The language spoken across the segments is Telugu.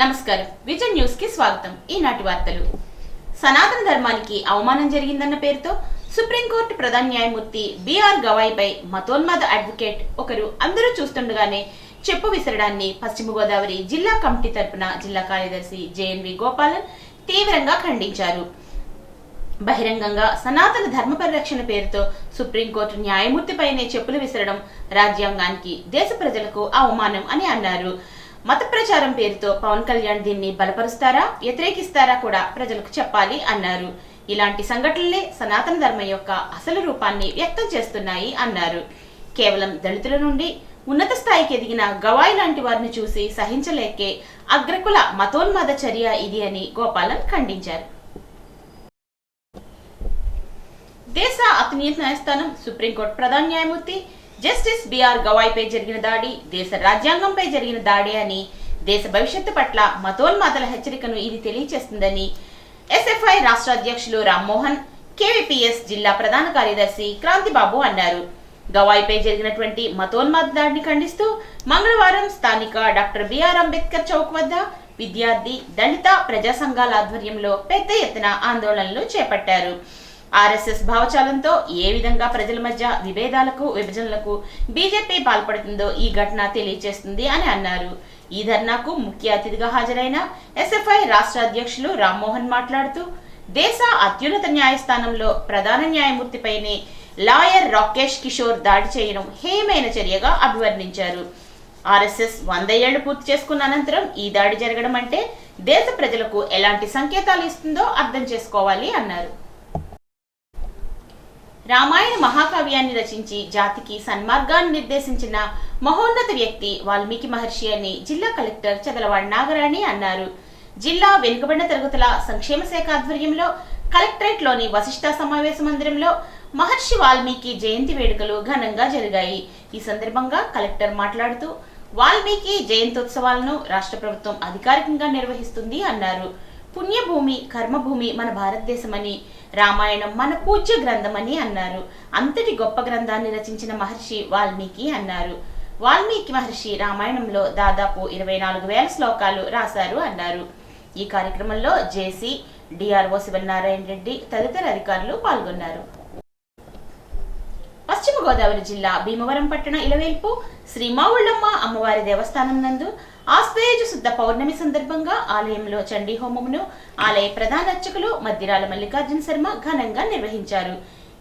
నమస్కారం విజన్ న్యూస్ కి స్వాగతం। ఈనాటి వార్తలు। సనాతన ధర్మానికి అవమానం జరిగిందన్న పేరుతో సుప్రీంకోర్టు ప్రధాన న్యాయమూర్తి బిఆర్ గవాయిపై మతోన్మాద అడ్వకేట్ ఒకరు అందరూ చూస్తుండగానే చెప్పు విసరడాన్ని పశ్చిమ గోదావరి జిల్లా కమిటీ తరపున జిల్లా కార్యదర్శి జేఎన్వి గోపాలన్ తీవ్రంగా ఖండించారు। బహిరంగంగా సనాతన ధర్మ పరిరక్షణ పేరుతో సుప్రీంకోర్టు న్యాయమూర్తిపైనే చెప్పులు విసరడం రాజ్యాంగానికి దేశ ప్రజలకు అవమానం అని అన్నారు। మత ప్రచారం పేరుతో పవన్ కళ్యాణ్ దీన్ని బలపరుస్తారా వ్యతిరేకిస్తారా కూడా ప్రజలకు చెప్పాలి అన్నారు। ఇలాంటి సంఘటనలే సనాతన ధర్మం యొక్క అసలు రూపాన్ని వ్యక్తం చేస్తున్నాయి అన్నారు। కేవలం దళితుల నుండి ఉన్నత స్థాయికి ఎదిగిన గవాయి లాంటి వారిని చూసి సహించలేకే అగ్రకుల మతోన్మాద చర్య ఇది అని గోపాలన్ ఖండించారు। దేశ అత్యున్నత న్యాయస్థానం సుప్రీంకోర్టు ప్రధాన న్యాయమూర్తి జస్టిస్ బిఆర్ గవాయిపై జరిగిన దాడి దేశ రాజ్యాంగంపై జరిగిన దాడి అని, దేశ భవిష్యత్తు పట్ల మతోన్మాదల హెచ్చరికను ఇది తెలియజేస్తుందని ఎస్ఎఫ్ఐ రాష్ట్ర అధ్యక్షులు రామ్మోహన్, కేవీపీఎస్ జిల్లా ప్రధాన కార్యదర్శి క్రాంతిబాబు అన్నారు। గవాయిపై జరిగినటువంటి మతోన్మాద దాడిని ఖండిస్తూ మంగళవారం స్థానిక డాక్టర్ బిఆర్ అంబేద్కర్ చౌక్ వద్ద విద్యార్థి, దళిత ప్రజా సంఘాల ఆధ్వర్యంలో పెద్ద ఎత్తున ఆందోళనలు చేపట్టారు। ఆర్ఎస్ఎస్ భావచాలంతో ఏ విధంగా ప్రజల మధ్య విభేదాలకు విభజనలకు బీజేపీ పాల్పడుతుందో ఈ ఘటన తెలియజేస్తుంది అని అన్నారు। ఈ ధర్నాకు ముఖ్య అతిథిగా హాజరైన ఎస్ఎఫ్ఐ రాష్ట్ర అధ్యక్షులు రామ్మోహన్ మాట్లాడుతూ దేశ అత్యున్నత న్యాయస్థానంలో ప్రధాన న్యాయమూర్తిపైనే లాయర్ రాకేష్ కిషోర్ దాడి చేయడం హేయమైన చర్యగా అభివర్ణించారు। ఆర్ఎస్ఎస్ 100 ఏళ్లు పూర్తి చేసుకున్న అనంతరం ఈ దాడి జరగడం అంటే దేశ ప్రజలకు ఎలాంటి సంకేతాలు ఇస్తుందో అర్థం చేసుకోవాలి అన్నారు। రామాయణ మహాకావ్యాన్ని రచించి జాతికి సన్మార్గాన్ని నిర్దేశించిన మహోన్నత వ్యక్తి వాల్మీకి మహర్షి అని జిల్లా కలెక్టర్ చదలవాడ నాగరాణి అన్నారు। జిల్లా వెనుకబడిన తరగతుల సంక్షేమ శాఖ ఆధ్వర్యంలో కలెక్టరేట్ లోని వశిష్ఠ సమావేశ మందిరంలో మహర్షి వాల్మీకి జయంతి వేడుకలు ఘనంగా జరిగాయి। ఈ సందర్భంగా కలెక్టర్ మాట్లాడుతూ వాల్మీకి జయంతోత్సవాలను రాష్ట్ర ప్రభుత్వం అధికారికంగా నిర్వహిస్తుంది అన్నారు। పుణ్యభూమి కర్మభూమి మన భారతదేశమని, రామాయణం మన పూజ్య గ్రంథమని అన్నారు। అంతటి గొప్ప గ్రంథాన్ని రచించిన మహర్షి వాల్మీకి అన్నారు। వాల్మీకి మహర్షి రామాయణంలో దాదాపు 24,000 శ్లోకాలు రాశారు అన్నారు। ఈ కార్యక్రమంలో జేసీ, డిఆర్ఓ శివనారాయణ రెడ్డి తదితర అధికారులు పాల్గొన్నారు। పశ్చిమ గోదావరి జిల్లా భీమవరం పట్టణ ఇలవేల్పు శ్రీ మావుళ్ళమ్మ అమ్మవారి దేవస్థానం నందు ఆశ్వేయుజ శుద్ధ పౌర్ణమి సందర్భంగా ఆలయంలో చండీ హోమమును ఆలయ ప్రధాన అర్చకులు మద్దిరాల మల్లికార్జున శర్మ ఘనంగా నిర్వహించారు।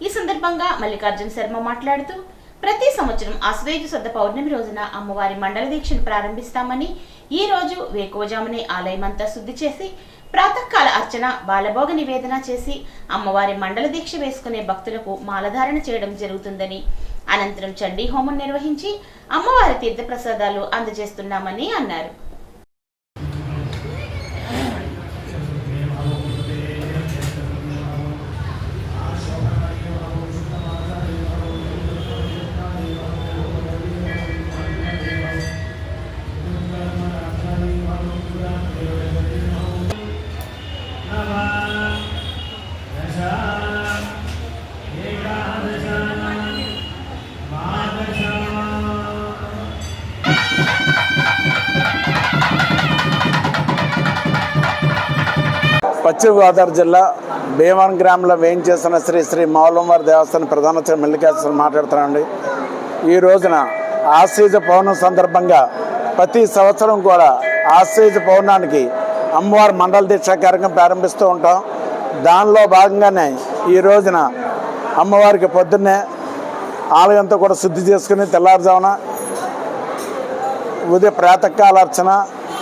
ఈ సందర్భంగా మల్లికార్జున శర్మ మాట్లాడుతూ ప్రతి సంవత్సరం ఆశ్వేయుజ శుద్ధ పౌర్ణమి రోజున అమ్మవారి మండల దీక్షను ప్రారంభిస్తామని, ఈ రోజు వేకువజామునే ఆలయమంతా శుద్ధి చేసి ప్రాతకాల అర్చన, బాలభోగ నివేదన చేసి అమ్మవారి మండల దీక్ష వేసుకునే భక్తులకు మాలధారణ చేయడం జరుగుతుందని, అనంతరం చండీ హోమం నిర్వహించి అమ్మవారి తీర్థ ప్రసాదాలు అందజేస్తున్నామని అన్నారు। పశ్చిమ గోదావరి జిల్లా భీమవరం గ్రామంలో వేయించేసిన శ్రీ శ్రీ మావుళ్ళమ్మవారి దేవస్థానం ప్రధాన మల్లికార్జున మాట్లాడుతున్నాండి। ఈ రోజున ఆశ్వేయుజ పౌర్ణమి సందర్భంగా ప్రతి సంవత్సరం కూడా ఆశ్వేయుజ పౌర్ణానికి అమ్మవారి మండల దీక్ష కార్యక్రమం ప్రారంభిస్తూ ఉంటాం। దానిలో భాగంగానే ఈ రోజున అమ్మవారికి పొద్దున్నే ఆలయంతో కూడా శుద్ధి చేసుకుని తెల్లారుజామున ఉదయ ప్రాతకాల అర్చన,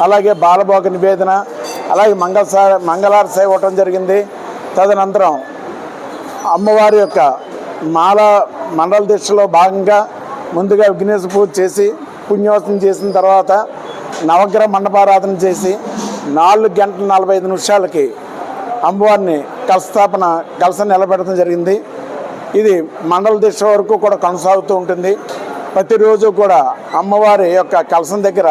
అలాగే బాలభోగ నివేదన, అలాగే మంగళారతి సేవ ఇవ్వటం జరిగింది। తదనంతరం అమ్మవారి యొక్క మాల మండల దీక్షలో భాగంగా ముందుగా విఘ్నేశ్వర పూజ చేసి పుణ్యోత్సవం చేసిన తర్వాత నవగ్రహ మండపారాధన చేసి 4 గంటల 45 నిమిషాలకి అమ్మవారిని కలశం నిలబెట్టడం జరిగింది। ఇది మండల దీక్ష వరకు కూడా కొనసాగుతూ ఉంటుంది। ప్రతిరోజు కూడా అమ్మవారి యొక్క కలశం దగ్గర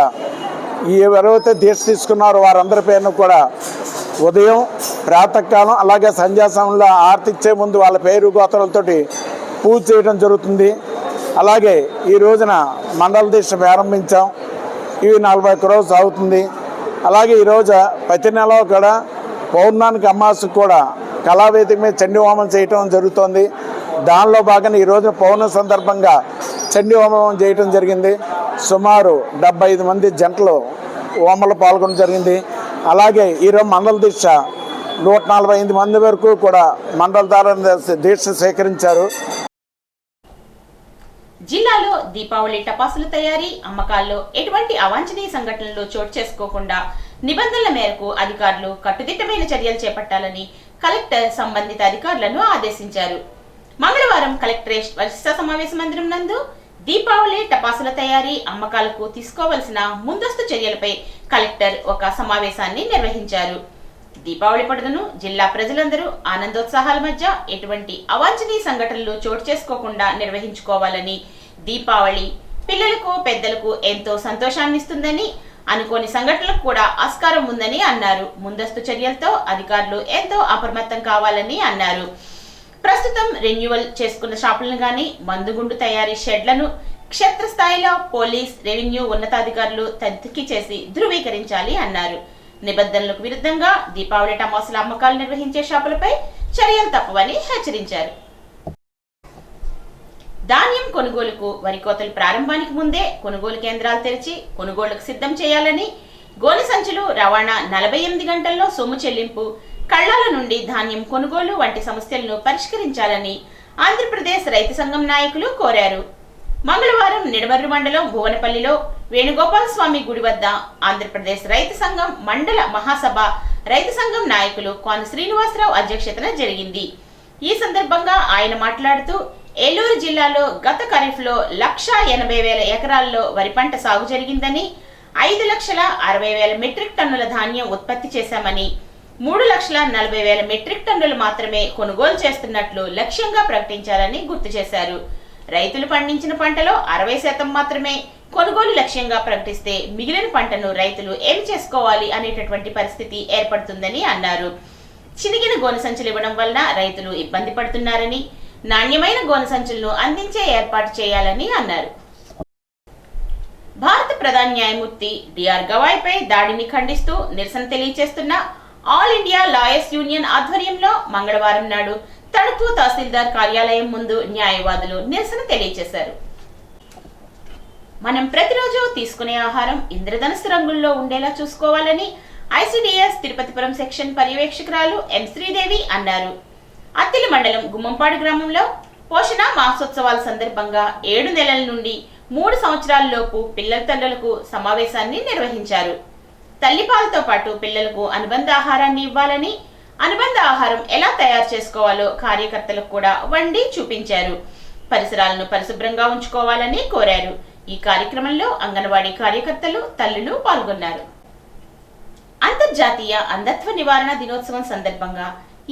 ఎవరైతే దీక్ష తీసుకున్నారో వారందరి పేరును కూడా ఉదయం, ప్రాతకాలం, అలాగే సంధ్యాసమయంలో ఆరతి ఇచ్చే ముందు వాళ్ళ పేరు గోత్రాలతోటి పూజ చేయడం జరుగుతుంది। అలాగే ఈ రోజున మండల దీక్ష ప్రారంభించాం। ఇవి 41 రోజులు సాగుతుంది। అలాగే ఈరోజు ప్రతి నెల కూడా పౌర్ణానికి అమావాస్యకు కూడా కళావేదిక మీద చండీ హోమం చేయటం జరుగుతోంది. దానిలో భాగంగా ఈరోజు పౌర్ణమి సందర్భంగా చండీ హోమం చేయటం జరిగింది. సుమారు 75 మంది జంటలు హోమంలో పాల్గొనడం జరిగింది. అలాగే ఈరోజు మండల దీక్ష 145 మంది వరకు కూడా మండల ద్వారా దీక్ష స్వీకరించారు. జిల్లాలో దీపావళి టపాసుల తయారీ అమ్మకాల్లో ఎటువంటి అవాంఛనీయ సంఘటనలు చోటు చేసుకోకుండా నిబంధనల మేరకు అధికారులు కట్టుదిట్టమైన చర్యలు చేపట్టాలని కలెక్టర్ సంబంధిత అధికారులను ఆదేశించారు. మంగళవారం కలెక్టరేట్ వరిష్ఠ సమావేశ మందిరం నందు దీపావళి టపాసుల తయారీ అమ్మకాలకు తీసుకోవలసిన ముందస్తు చర్యలపై కలెక్టర్ ఒక సమావేశాన్ని నిర్వహించారు. దీపావళి పండుగను జిల్లా ప్రజలందరూ ఆనందోత్సాహాల మధ్య ఎటువంటి అవాంఛనీయ సంఘటనలు చోటు చేసుకోకుండా నిర్వహించుకోవాలని, దీపావళి పిల్లలకు పెద్దలకు ఎంతో సంతోషాన్నిస్తుందని, అనుకోని సంఘటనలకు కూడా ఆస్కారం ఉందని అన్నారు. ముందస్తు చర్యలతో అధికారులు ఎంతో అప్రమత్తం కావాలని అన్నారు. ప్రస్తుతం రెన్యువల్ చేసుకున్న షాపులను గాని, మందుగుండు తయారీ షెడ్లను క్షేత్రస్థాయిలో పోలీస్, రెవెన్యూ ఉన్నతాధికారులు తనిఖీ చేసి ధృవీకరించాలి అన్నారు. నిబంధనలకు విరుద్ధంగా దీపావళి టపాసుల అమ్మకాలు నిర్వహించే షాపులపై చర్యలు తప్పవని హెచ్చరించారు. ధాన్యం కొనుగోలుకు వరి కోతలు ప్రారంభానికి ముందే కొనుగోలు కేంద్రాలు తెరిచి కొనుగోలుకు సిద్ధం చేయాలని, గోనె సంచులు రవాణా 48 గంటల్లో సొమ్ము చెల్లింపు, కళ్లాల నుండి ధాన్యం కొనుగోలు వంటి సమస్యలను పరిష్కరించాలని ఆంధ్రప్రదేశ్ రైతు సంఘం నాయకులు కోరారు. మంగళవారం నిడమర్రు మండలం భువనపల్లిలో వేణుగోపాల స్వామి గుడి వద్ద ఆంధ్రప్రదేశ్ రైతు సంఘం మండల మహాసభ రైతు సంఘం నాయకులు కోన శ్రీనివాసరావు అధ్యక్షతన జరిగింది. ఈ సందర్భంగా ఆయన మాట్లాడుతూ ఏలూరు జిల్లాలో గత ఖరీఫ్లో 1,80,000 ఎకరాల్లో వరి పంట సాగు జరిగిందని, 5,60,000 మెట్రిక్ టన్నుల ధాన్యం ఉత్పత్తి చేశామని, 3,40,000 మెట్రిక్ టన్నులు మాత్రమే కొనుగోలు చేస్తున్నట్లు లక్ష్యంగా ప్రకటించాలని గుర్తు చేశారు. రైతులు పండించిన పంటలో 60% మాత్రమే కొనుగోలు లక్ష్యంగా ప్రకటిస్తే మిగిలిన పంటను రైతులు ఏం చేసుకోవాలి అనేటటువంటి పరిస్థితి ఏర్పడుతుందని అన్నారు. చినిగిన గోనె సంచులు ఇవ్వడం వలన రైతులు ఇబ్బంది పడుతున్నారని, నాణ్యమైన గోనె సంచులను అందించే ఏర్పాటు చేయాలని అన్నారు. భారత ప్రధాన న్యాయమూర్తి డిఆర్ గవాయ్పై దాడిని ఖండిస్తూ నిరసన తెలియజేస్తున్న ఆల్ ఇండియా లాయర్స్ యూనియన్ ఆధ్వర్యంలో మంగళవారం నాడు తణుకు తహసీల్దార్ కార్యాలయం ముందు న్యాయవాదులు నిరసన తెలియజేశారు. మనం ప్రతిరోజు తీసుకునే ఆహారం ఇంద్రధనుస్సు రంగుల్లో ఉండేలా చూసుకోవాలని ఐసిడిఎస్ తిరుపతిపురం సెక్షన్ పర్యవేక్షకురాలు ఎం శ్రీదేవి అన్నారు. అత్తిలి మండలం గుమ్మంపాడు గ్రామంలో పోషణ మాసోత్సవాల సందర్భంగా 7 నెలల నుండి 3 సంవత్సరాల లోపు పిల్లల తల్లులకు సమావేశాన్ని నిర్వహించారు. తల్లిపాలతో పాటు పిల్లలకు అనుబంధ ఆహారాన్ని ఇవ్వాలని, అనుబంధ ఆహారం ఎలా తయారు చేసుకోవాలో కార్యకర్తలకు కూడా వండి చూపించారు. పరిసరాలను పరిశుభ్రంగా ఉంచుకోవాలని కోరారు. ఈ కార్యక్రమంలో అంగన్వాడీ కార్యకర్తలు, తల్లులు పాల్గొన్నారు. అంతర్జాతీయ అంధత్వ నివారణ దినోత్సవం సందర్భంగా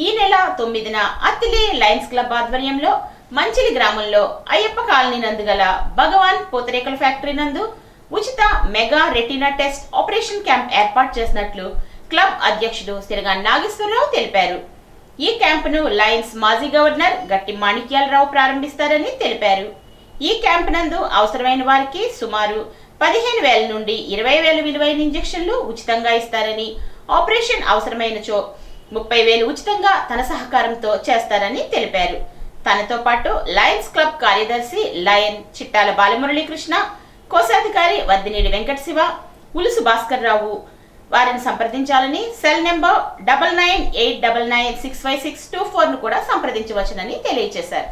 ఈ నెల 9న అత్తిలి లయన్స్ క్లబ్ ఆధ్వర్యంలో మంచిలి గ్రామంలో అయ్యప్ప కాలనీ నందు గల భగవాన్ పూతరేకుల ఫ్యాక్టరీ నందు ఉచిత mega retina test operation camp ఏర్పాటు చేసినట్లు క్లబ్ అధ్యక్షుడు సిరగా నాగేశ్వరరావు తెలిపారు. ఈ క్యాంపును లయన్స్ మాజీ గవర్నర్ గట్టి మాణిక్యాలరావు ప్రారంభిస్తారని తెలిపారు. ఈ క్యాంప్ నందు అవసరమైన వారికి సుమారు 15,000 నుండి 20,000 విలువైన ఇంజెక్షన్లు ఉచితంగా ఇస్తారని, ఆపరేషన్ అవసరమైనచో 30,000 ఉచితంగా తన సహకారంతో చేస్తారని తెలిపారు. తనతో పాటు లయన్స్ క్లబ్ కార్యదర్శి లయన్ చిట్టాల బాలమురళీకృష్ణ, కోశాధికారి వద్దినేడి వెంకట శివ, ఉలుసు భాస్కర్ రావు వారిని సంప్రదించాలని, సెల్ నెంబర్ 9989965624 ను కూడా సంప్రదించవచ్చునని తెలియజేశారు.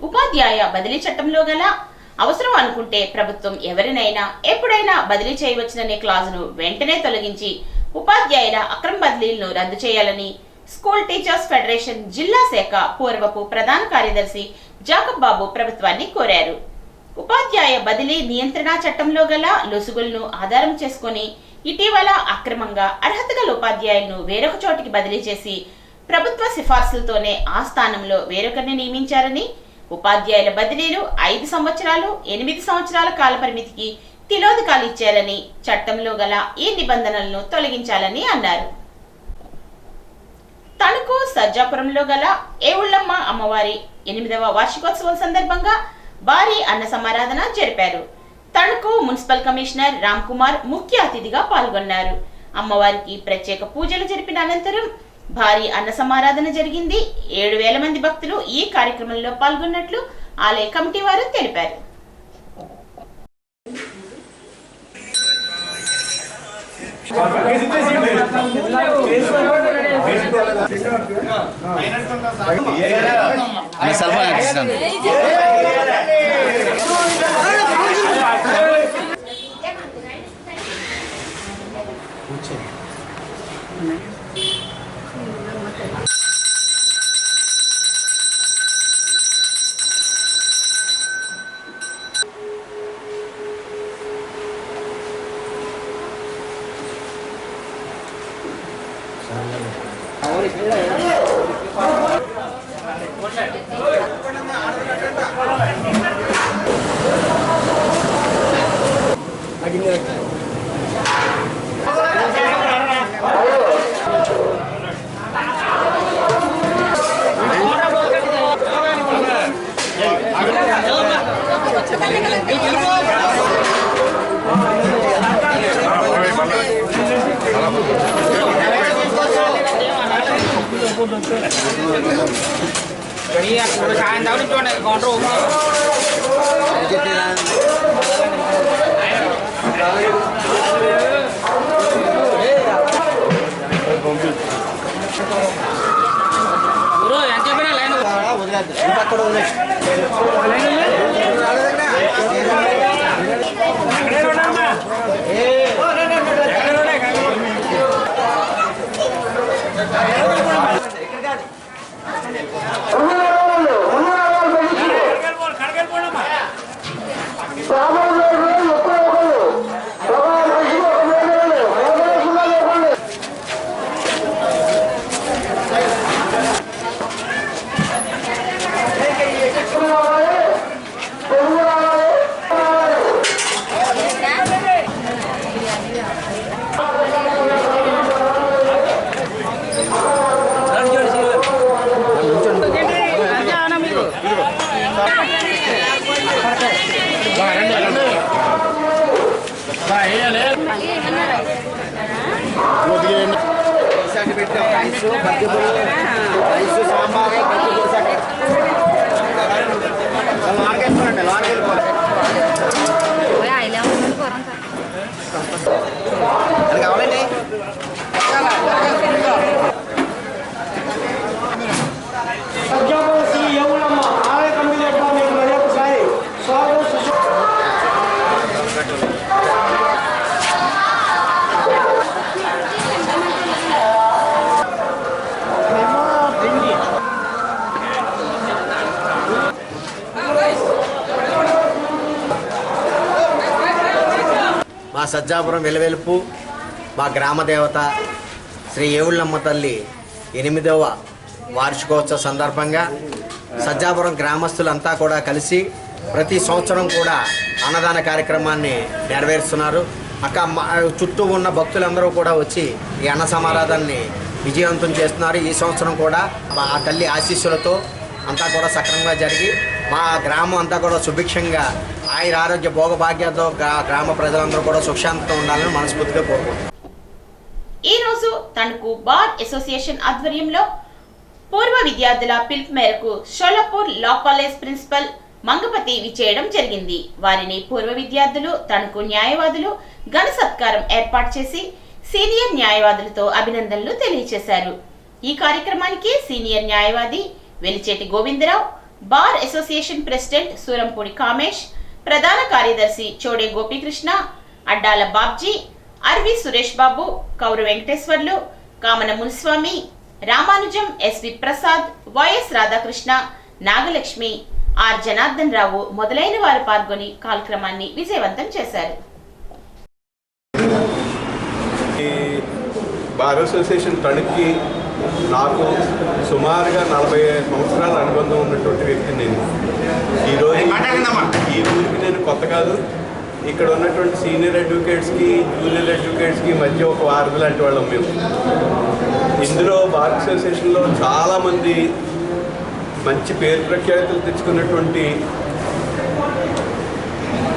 ఉపాధ్యాయ బదిలీ చట్టంలో గల అవసరం అనుకుంటే ప్రభుత్వం ఎవరినైనా ఎప్పుడైనా బదిలీ చేయవచ్చుననే క్లాజును వెంటనే తొలగించి ఉపాధ్యాయుల అక్రమ బదిలీలను రద్దు చేయాలని స్కూల్ టీచర్స్ ఫెడరేషన్ జిల్లా శాఖ పూర్వపు ప్రధాన కార్యదర్శి జాకబ్ బాబు ప్రభుత్వాన్ని కోరారు. ఉపాధ్యాయ బదిలీ నియంత్రణ చట్టంలో గల లొసుగులను ఆధారం చేసుకుని ఇటీవల అక్రమంగా అర్హత గల ఉపాధ్యాయులను వేరొక చోటికి బదిలీ చేసి ప్రభుత్వ సిఫార్సులతోనే ఆ స్థానంలో వేరొకరిని నియమించారని, ఉపాధ్యాయుల బదిలీలు 5 సంవత్సరాలు, 8 సంవత్సరాల కాల పరిమితికి తిలోదకాలు ఇచ్చారని, చట్టంలో గల ఈ నిబంధనలను తొలగించాలని అన్నారు. తణుకు సజ్జాపురంలో గల ఏవుళ్ళమ్మ అమ్మవారి 8వ వార్షికోత్సవం సందర్భంగా భారీ అన్న సమారాధన జరిపారు. తణుకు మున్సిపల్ కమిషనర్ రామ్ కుమార్ ముఖ్య అతిథిగా పాల్గొన్నారు. అమ్మవారికి ప్రత్యేక పూజలు జరిపిన అనంతరం భారీ అన్న సమారాధన జరిగింది. 7,000 మంది భక్తులు ఈ కార్యక్రమంలో పాల్గొన్నట్లు ఆలయ కమిటీ వారు తెలిపారు. మా సజ్జాపురం వెలువెలుపు మా గ్రామ దేవత శ్రీ ఏవుళ్ళమ్మ తల్లి 8వ వార్షికోత్సవ సందర్భంగా సజ్జాపురం గ్రామస్తులంతా కూడా కలిసి ప్రతి సంవత్సరం కూడా అన్నదాన కార్యక్రమాన్ని నెరవేరుస్తున్నారు. చుట్టూ ఉన్న భక్తులందరూ కూడా వచ్చి ఈ అన్న సమారాధనని విజయవంతం చేస్తున్నారు. ఈ సంవత్సరం కూడా ఆ తల్లి ఆశీస్సులతో అంతా కూడా సక్రమంగా జరిగి మా గ్రామం అంతా కూడా సుభిక్షంగా ఆయుర ఆరోగ్య భోగభాగ్యాలతో గ్రామ ప్రజలందరూ కూడా సుఖశాంతితో ఉండాలని మనస్ఫూర్తిగా కోరుకుంటున్నాం. ఈ రోజు తణుకు బార్ అసోసియేషన్ ఆధ్వర్యంలో పూర్వ విద్యార్థుల పిలుపు మేరకు Sholapur law college principal Mangapathi విచ్చేయడం జరిగింది. వారిని పూర్వ విద్యార్థులు, తణుకు న్యాయవాదులు ఘన సత్కారం ఏర్పాటు చేసి సీనియర్ న్యాయవాదులతో అభినందనలు తెలియజేశారు. ఈ కార్యక్రమానికి సీనియర్ న్యాయవాది Velicheti Govindarao, bar association president Surampudi Kamesh, ప్రధాన కార్యదర్శి Chode Gopikrishna, Addala Babji, R V Suresh Babu, Kauru Venkateswarlu, Kamana Muniswamy, Ramanujam, S V Prasad, Y S Radhakrishna, Nagalakshmi, R Janardhan Rao మొదలైన వారు పాల్గొని కార్యక్రమాన్ని విజయవంతం చేశారు. బార్ అసోసియేషన్ తణుక్కి నాకు సుమారుగా 45 సంవత్సరాల అనుబంధం ఉన్నటువంటి వ్యక్తి నేను. ఈరోజు ఈ ఊరికి నేను కొత్త కాదు. ఇక్కడ ఉన్నటువంటి సీనియర్ అడ్వకేట్స్కి, జూనియర్ అడ్వకేట్స్కి మధ్య ఒక వారధి లాంటి వాళ్ళం మేము. ఇందులో బార్ అసోసియేషన్లో చాలామంది మంచి పేరు ప్రఖ్యాతులు తెచ్చుకున్నటువంటి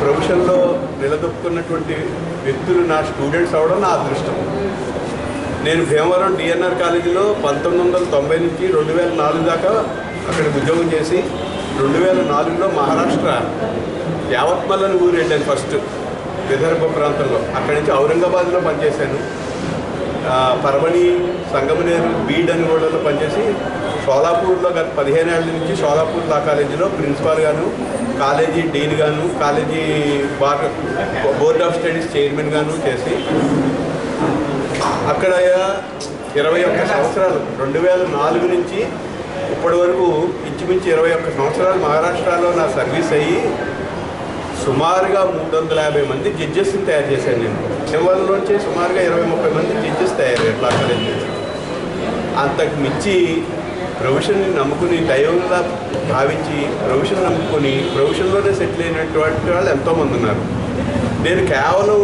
ప్రొఫెషన్లో నిలదొక్కున్నటువంటి వ్యక్తులు నా స్టూడెంట్స్ అవ్వడం నా అదృష్టం. నేను భీమవరం డిఎన్ఆర్ కాలేజీలో 1990 నుంచి 2004 దాకా అక్కడ ఉద్యోగం చేసి 2004లో మహారాష్ట్ర యావత్మల్ అని ఊరు వెళ్ళాను ఫస్ట్, విదర్భ ప్రాంతంలో. అక్కడి నుంచి ఔరంగాబాద్లో పనిచేశాను. పర్వణి, సంగమనేరు, బీడ్ అని కూడా పనిచేసి షోలాపూర్లో గత 15 ఏళ్ళ నుంచి షోలాపూర్ లా కాలేజీలో ప్రిన్సిపాల్ గాను, కాలేజీ డీన్ గాను, college board of studies chairman గాను చేసి అక్కడ 21 సంవత్సరాలు 2004 నుంచి ఇప్పటి వరకు ఇంచుమించు 21 సంవత్సరాలు మహారాష్ట్రలో నా సర్వీస్ అయ్యి సుమారుగా 350 మంది జడ్జెస్ని తయారు చేశాను నేను. కేవలంలోంచి సుమారుగా 20-30 మంది జడ్జెస్ తయారయ్యారు లా కాలేజ్ నుంచి. అంతకు మించి ప్రొఫెషన్ని నమ్ముకుని దైవంగా భావించి ప్రొఫెషన్ నమ్ముకొని ప్రొఫెషన్లోనే సెటిల్ అయినటువంటి వాళ్ళు ఎంతోమంది ఉన్నారు. నేను కేవలం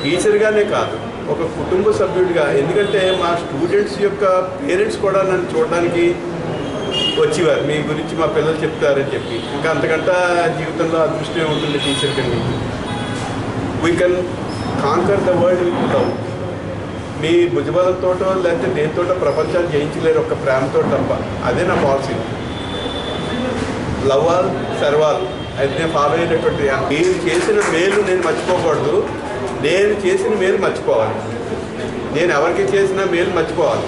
టీచర్గానే కాదు, ఒక కుటుంబ సభ్యుడిగా, ఎందుకంటే మా స్టూడెంట్స్ యొక్క పేరెంట్స్ కూడా నన్ను చూడడానికి వచ్చేవారు. మీ గురించి మా పిల్లలు చెప్తారని చెప్పి. ఇంకా అంతకంటే జీవితంలో అదృష్టం ఉంటుంది టీచర్ కంటే. We can conquer the world with love. మీ భుజబలంతోటో లేకపోతే దేనితోటో ప్రపంచాన్ని జయించలేరు, ఒక ప్రేమతో తప్ప. అదే నా policy. Love all serve all అది నేను ఫాలో అయినటువంటి. నేను చేసిన మేలు నేను మర్చిపోకూడదు, నేను చేసిన మేలు మర్చిపోవాలి. నేను ఎవరికి చేసిన మేలు మర్చిపోవాలి.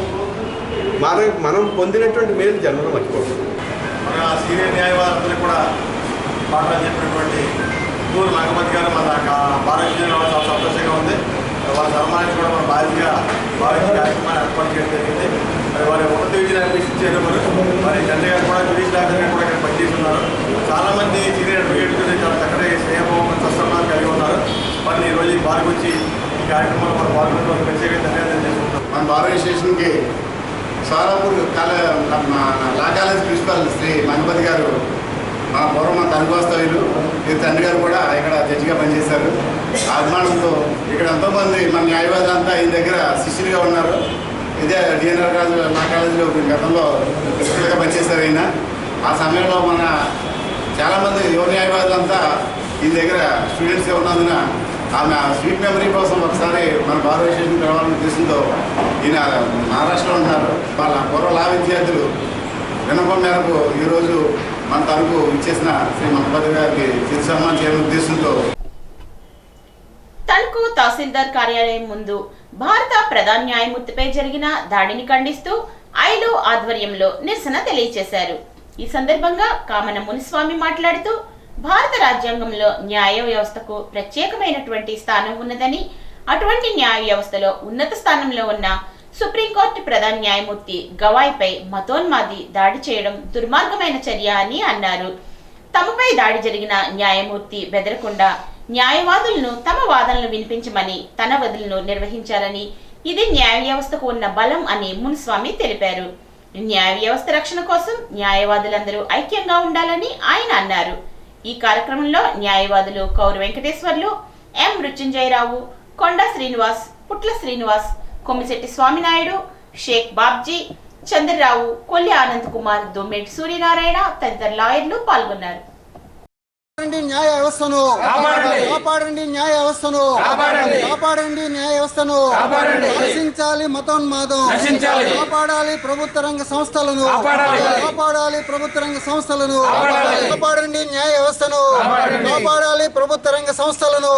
మనం పొందినటువంటి మేలు జన్మలో మర్చిపోకూడదు. మన సీనియర్ న్యాయవాదులకు కూడా పాఠాలు చెప్పినటువంటి పూర్ నాగమతి గారు మన భారతీయ చాలా సంతోషంగా ఉంది. వాళ్ళ సన్మానానికి కూడా మన బాధ్యతగా భారతీయ కార్యక్రమాన్ని ఏర్పాటు చేయడం జరిగింది. మరి వారి ఉన్నత విద్యను అభ్యసించారు. మరి తండ్రి గారు కూడా జ్యుడిషియల్ డాక్టర్ కూడా ఇక్కడ పనిచేస్తున్నారు. చాలామంది సీనియర్ అడ్వకేట్స్ చాలా చక్కగా స్నేహం సత్సంబంధాలు కలిగి ఉన్నారు. మరి ఈరోజు ఈ బార్కి వచ్చి ఈ కార్యక్రమంలో మనం పాల్గొనడం ప్రత్యేకంగా ధన్యవాదాలు చేసుకుంటాం. మన బార్ స్టేషన్కి Sholapur law college principal Shri Mangapati గారు మా పూర్వం తనుకోస్తవ్యులు. ఈ తండ్రి గారు కూడా ఇక్కడ జడ్జిగా పనిచేశారు. ఆ అభిమానంతో ఇక్కడ ఎంతోమంది మన న్యాయవాదులంతా ఈ దగ్గర శిష్యులుగా ఉన్నారు. ఇదే డిఎన్ఆర్ కాలేజ్ లా కాలేజీలో గతంలో ప్రిన్సిపల్గా పనిచేశారు ఆయన. ఆ సమయంలో మన చాలామంది యువ న్యాయవాదులంతా ఈ దగ్గర స్టూడెంట్స్గా ఉన్నందున ఆమె స్వీట్ మెమరీ కోసం ఒకసారి మన బార్ స్టేషన్ రావాలనే ఉద్దేశంతో ఈయన మహారాష్ట్రలో ఉంటారు. వాళ్ళ పూర్వ లా విద్యార్థులు విన్నపం మేరకు ఈరోజు మన తరపు ఇచ్చేసిన శ్రీ మంగపతి గారికి చిరు సన్మానం చేయడం ఉద్దేశంతో తణుకు తహసీల్దార్ కార్యాలయం ముందు భారత ప్రధాన న్యాయమూర్తిపై జరిగిన దాడిని ఖండిస్తూ ఐలో ఆధ్వర్యంలో నిరసన తెలియజేశారు. ఈ సందర్భంగా కామన మునిస్వామి మాట్లాడుతూ భారత రాజ్యాంగంలో న్యాయ వ్యవస్థకు ప్రత్యేకమైనటువంటి స్థానం ఉన్నదని, అటువంటి న్యాయ వ్యవస్థలో ఉన్నత స్థానంలో ఉన్న సుప్రీంకోర్టు ప్రధాన న్యాయమూర్తి గవాయ్పై మతోన్మాది దాడి చేయడం దుర్మార్గమైన చర్య అని అన్నారు. తమపై దాడి జరిగిన న్యాయమూర్తి బెదరకుండా న్యాయవాదులను తమ వాదనలు వినిపించమని తన వదులను నిర్వహించాలని, ఇది న్యాయ వ్యవస్థకు ఉన్న బలం అని మునిస్వామి తెలిపారు. న్యాయ వ్యవస్థ రక్షణ కోసం న్యాయవాదులందరూ ఐక్యంగా ఉండాలని ఆయన అన్నారు. ఈ కార్యక్రమంలో న్యాయవాదులు కౌరు వెంకటేశ్వర్లు, ఎం మృత్యుంజయరావు, కొండ శ్రీనివాస్, పుట్ల శ్రీనివాస్, కొమ్మిశెట్టి స్వామినాయుడు, షేక్ బాబ్జీ, చంద్రరావు, కొల్లి ఆనంద్ కుమార్, దొమ్మేటి సూర్యనారాయణ తదితర లాయర్లు పాల్గొన్నారు. న్యాయ వ్యవస్థను కాపాడండి, న్యాయ వ్యవస్థను కాపాడండి, న్యాయ వ్యవస్థను రక్షించాలి, మతోన్మాదం కాపాడాలి, ప్రభుత్వ రంగ సంస్థలను కాపాడాలి, ప్రభుత్వ రంగ సంస్థలను కాపాడండి, న్యాయ వ్యవస్థను కాపాడాలి, ప్రభుత్వ రంగ సంస్థలను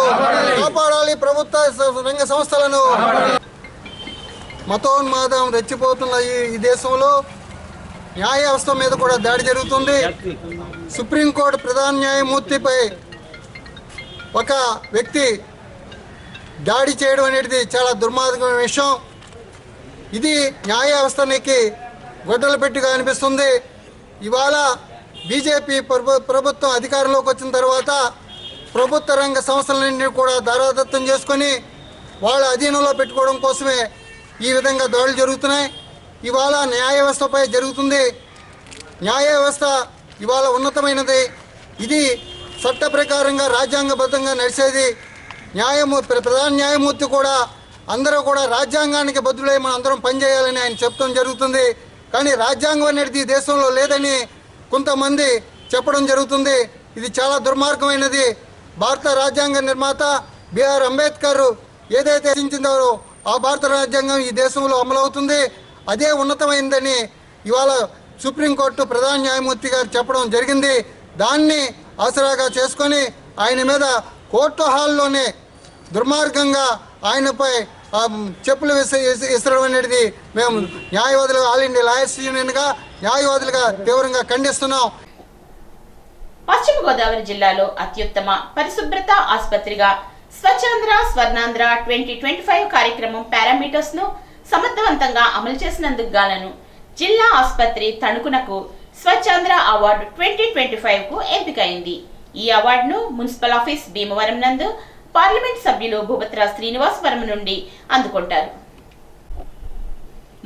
కాపాడాలి, ప్రభుత్వ రంగ సంస్థలను. మతోన్మాదం రెచ్చిపోతున్న ఈ దేశంలో న్యాయ వ్యవస్థ మీద కూడా దాడి జరుగుతుంది. సుప్రీంకోర్టు ప్రధాన న్యాయమూర్తిపై ఒక వ్యక్తి దాడి చేయడం అనేది చాలా దుర్మార్గమైన విషయం. ఇది న్యాయ వ్యవస్థకి గొడ్డలు పెట్టిగా అనిపిస్తుంది. ఇవాళ బీజేపీ ప్రభుత్వం అధికారంలోకి వచ్చిన తర్వాత ప్రభుత్వ రంగ సంస్థలన్నింటినీ కూడా దారాదత్తం చేసుకొని వాళ్ళ అధీనంలో పెట్టుకోవడం కోసమే ఈ విధంగా దాడులు జరుగుతున్నాయి. ఇవాళ న్యాయ వ్యవస్థపై జరుగుతుంది. న్యాయ వ్యవస్థ ఇవాళ ఉన్నతమైనది. ఇది చట్ట ప్రకారంగా రాజ్యాంగబద్ధంగా నడిచేది. ప్రధాన న్యాయమూర్తి కూడా అందరూ కూడా రాజ్యాంగానికి బదులై మనం అందరం పనిచేయాలని ఆయన చెప్పడం జరుగుతుంది. కానీ రాజ్యాంగం అనేది దేశంలో లేదని కొంతమంది చెప్పడం జరుగుతుంది. ఇది చాలా దుర్మార్గమైనది. భారత రాజ్యాంగ నిర్మాత బిఆర్ అంబేద్కర్ ఏదైతే రచించిందో ఆ భారత రాజ్యాంగం ఈ దేశంలో అమలవుతుంది. అదే ఉన్నతమైందని ఇవాళ సుప్రీంకోర్టు ప్రధాన న్యాయమూర్తి గారు చెప్పడం జరిగింది. దాన్ని ఆసరాగా చేసుకొని ఆయన మీద కోర్టు హాల్లోనే దుర్మార్గంగా ఆయనపై చెప్పులు విసరడం అనేది మేము న్యాయవాదులుగా, ఆల్ ఇండియా లాయర్స్ యూనియన్గా న్యాయవాదులుగా తీవ్రంగా ఖండిస్తున్నాం. పశ్చిమ గోదావరి జిల్లాలో అత్యుత్తమ పరిశుభ్రత ఆసుపత్రిగా స్వచ్ఛాంధ్ర స్వర్ణాంధ్ర 2025 కార్యక్రమం పారామీటర్స్ ను సమర్థవంతంగా అమలు చేసినందుకు గాను జిల్లా ఆసుపత్రి తణుకునకు స్వచ్ఛాంధ్ర అవార్డు 2025 కు ఎంపికైంది. ఈ అవార్డును మున్సిపల్ ఆఫీస్ భీమవరం నందు పార్లమెంట్ సభ్యులు భూపత్రా శ్రీనివాసవరం నుండి అందుకుంటారు.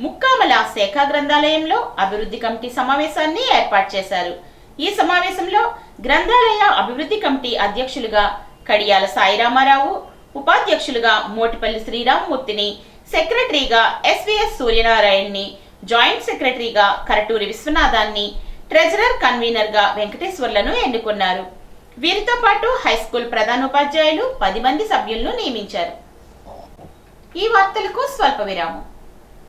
ముక్కామల శాఖ గ్రంథాలయంలో అభివృద్ధి కమిటీ సమావేశాన్ని ఏర్పాటు చేశారు. ఈ సమావేశంలో గ్రంథాలయ అభివృద్ధి కమిటీ అధ్యక్షులుగా కడియాల సాయిరామారావు, ఉపాధ్యక్షులుగా మోటిపల్లి శ్రీరామమూర్తిని, సెక్రటరీగా ఎస్వీఎస్ సూర్యనారాయణని, జాయింట్ సెక్రటరీగా కరటూరి విశ్వనాథాన్ని, ట్రెజరర్ కన్వీనర్గా వెంకటేశ్వర్లను ఎన్నుకున్నారు. వీరితో పాటు హైస్కూల్ ప్రధానోపాధ్యాయులు 10 మంది సభ్యులను నియమించారు. ఈ వార్తలకు స్వల్ప విరామం.